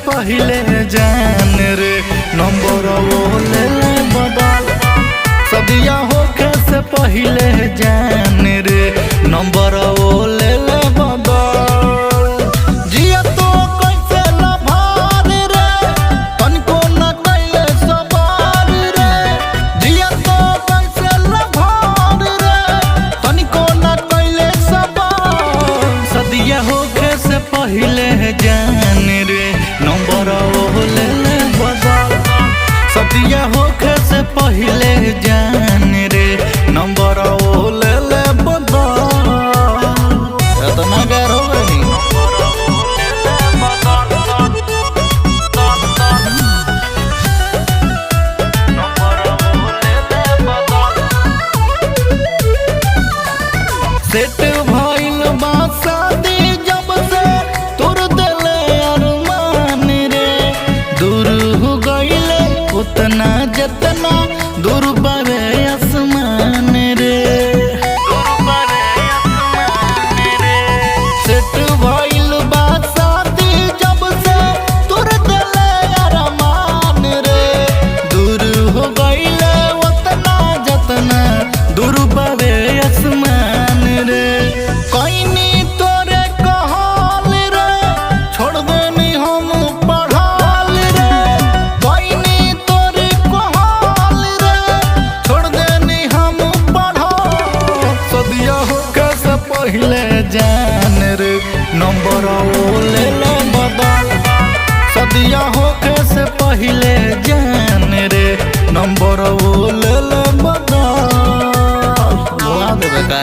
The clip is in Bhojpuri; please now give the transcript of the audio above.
पहले जान रे नंबर वो ले ले बदल। सदिया होके से पहले जान रे नंबर वो ले ले बदल। जिया तो कैसे लभार रे तनको न कैले सवार रे। जिया तो कैसे लभार रे तनको न कैले सवार। सदिया होके से पहले जान रे नंबर वो ले ले बदल। सदिया होके से पहले जान रे नंबर वो ले ले बदल। इतना गैर हो गई सेट भइल बा शादी जब से तोर दिले अरमान रे। दूर हो गइले उतना जतना दूर बावे आसमान रे। सेट भइल बा शादी जब से तोर दिले अरमान रे। दूर हो गइले उतना जतना दूर बावे आसमान रे। कइनी तोरे कहल रे छोड़ देनी हम पढ़ाल रे। कइनी तोरे कहल रे छोड़ देनी हम पढ़ाल। सदिया होके से पहले जान रे नंबर वो ले ले बदल। सदिया होके से पहले जान रे नंबर वो ले ले बदल। बोला देवे का